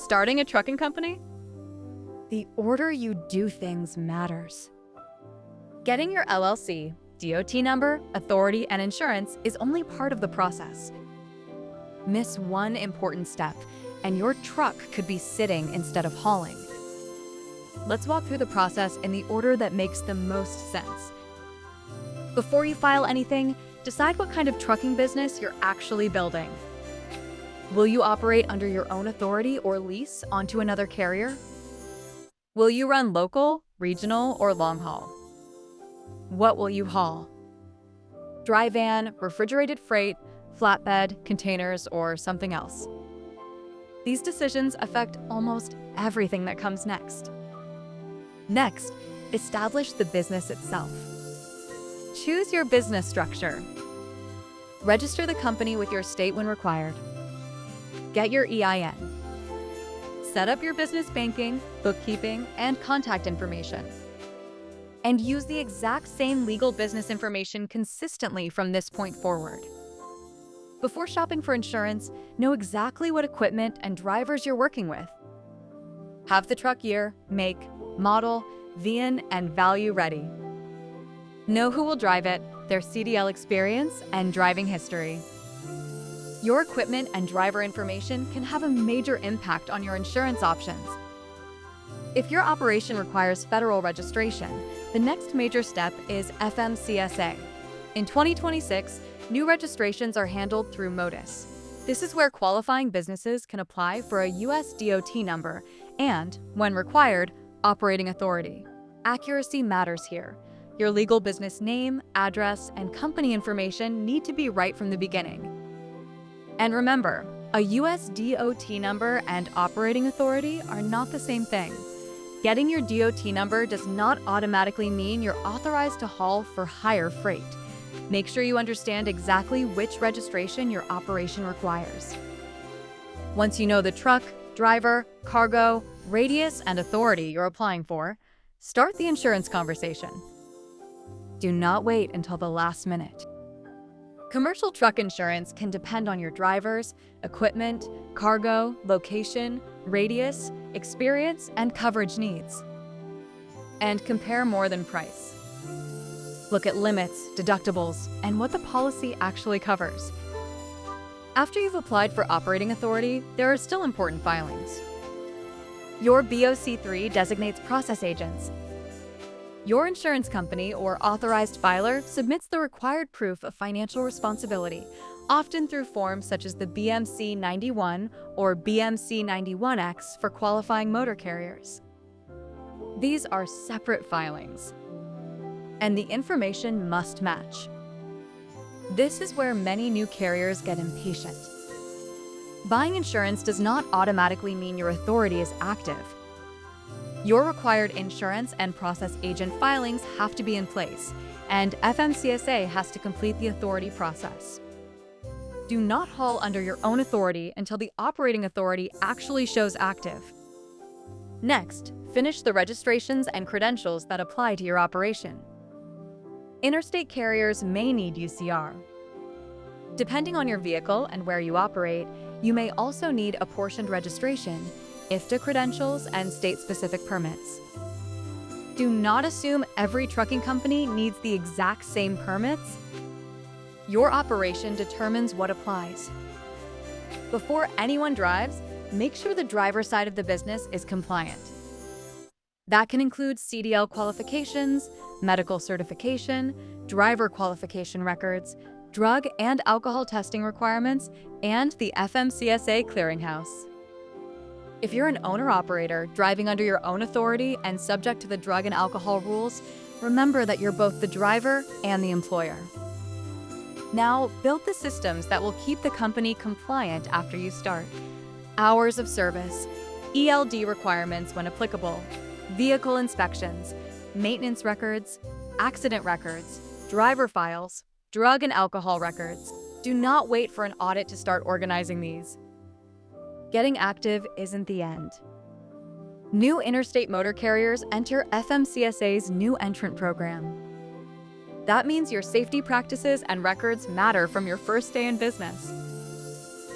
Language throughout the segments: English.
starting a trucking company? The order you do things matters. Getting your LLC, DOT number, authority, and insurance is only part of the process. Miss one important step, and your truck could be sitting instead of hauling. Let's walk through the process in the order that makes the most sense. Before you file anything, decide what kind of trucking business you're actually building. Will you operate under your own authority or lease onto another carrier? Will you run local, regional, or long haul? What will you haul? Dry van, refrigerated freight, flatbed, containers, or something else? These decisions affect almost everything that comes next. Next, establish the business itself. Choose your business structure. Register the company with your state when required. Get your EIN. Set up your business banking, bookkeeping, and contact information. And use the exact same legal business information consistently from this point forward. Before shopping for insurance, know exactly what equipment and drivers you're working with. Have the truck year, make, model, VIN, and value ready. Know who will drive it, their CDL experience, and driving history. Your equipment and driver information can have a major impact on your insurance options. If your operation requires federal registration, the next major step is FMCSA. In 2026, new registrations are handled through Motus. This is where qualifying businesses can apply for a USDOT number and, when required, operating authority. Accuracy matters here. Your legal business name, address, and company information need to be right from the beginning. And remember, a USDOT number and operating authority are not the same thing. Getting your DOT number does not automatically mean you're authorized to haul for higher freight. Make sure you understand exactly which registration your operation requires. Once you know the truck, driver, cargo, radius, and authority you're applying for, start the insurance conversation. Do not wait until the last minute. Commercial truck insurance can depend on your drivers, equipment, cargo, location, radius, experience, and coverage needs. And compare more than price. Look at limits, deductibles, and what the policy actually covers. After you've applied for operating authority, there are still important filings. Your BOC3 designates process agents. Your insurance company or authorized filer submits the required proof of financial responsibility, often through forms such as the BMC 91 or BMC 91X for qualifying motor carriers. These are separate filings, and the information must match. This is where many new carriers get impatient. Buying insurance does not automatically mean your authority is active. Your required insurance and process agent filings have to be in place, and FMCSA has to complete the authority process. Do not haul under your own authority until the operating authority actually shows active. Next, finish the registrations and credentials that apply to your operation. Interstate carriers may need UCR. Depending on your vehicle and where you operate, you may also need apportioned registration, IFTA credentials, and state-specific permits. Do not assume every trucking company needs the exact same permits. Your operation determines what applies. Before anyone drives, make sure the driver's side of the business is compliant. That can include CDL qualifications, medical certification, driver qualification records, drug and alcohol testing requirements, and the FMCSA Clearinghouse. If you're an owner-operator driving under your own authority and subject to the drug and alcohol rules, remember that you're both the driver and the employer. Now, build the systems that will keep the company compliant after you start. Hours of service, ELD requirements when applicable, vehicle inspections, maintenance records, accident records, driver files, drug and alcohol records. Do not wait for an audit to start organizing these. Getting active isn't the end. New interstate motor carriers enter FMCSA's new Entrant program. That means your safety practices and records matter from your first day in business.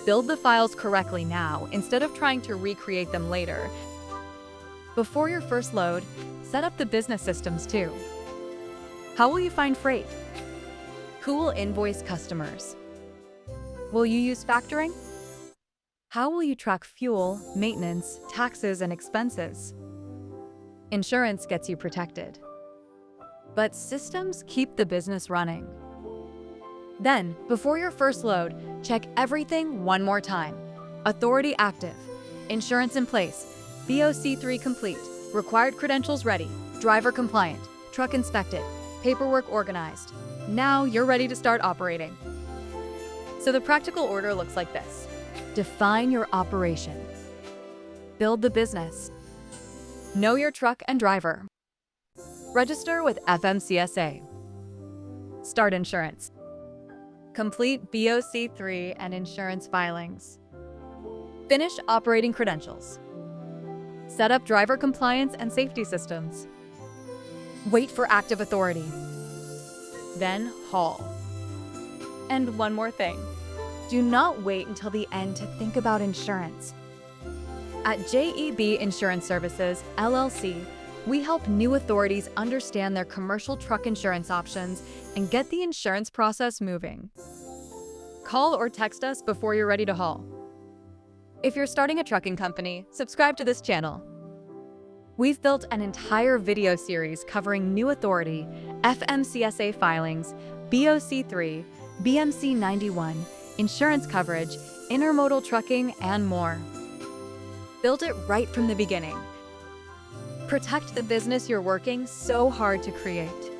Build the files correctly now instead of trying to recreate them later. Before your first load, set up the business systems too. How will you find freight? Who will invoice customers? Will you use factoring? How will you track fuel, maintenance, taxes, and expenses? Insurance gets you protected, but systems keep the business running. Then, before your first load, check everything one more time. Authority active, insurance in place, BOC3 complete, required credentials ready, driver compliant, truck inspected, paperwork organized. Now you're ready to start operating. So the practical order looks like this. Define your operation. Build the business. Know your truck and driver. Register with FMCSA. Start insurance. Complete BOC3 and insurance filings. Finish operating credentials. Set up driver compliance and safety systems. Wait for active authority. Then haul. And one more thing. Do not wait until the end to think about insurance. At J.E.B.Insurance Services, LLC, we help new authorities understand their commercial truck insurance options and get the insurance process moving. Call or text us before you're ready to haul. If you're starting a trucking company, subscribe to this channel. We've built an entire video series covering new authority, FMCSA filings, BOC3, BMC 91, insurance coverage, intermodal trucking, and more. Build it right from the beginning. Protect the business you're working so hard to create.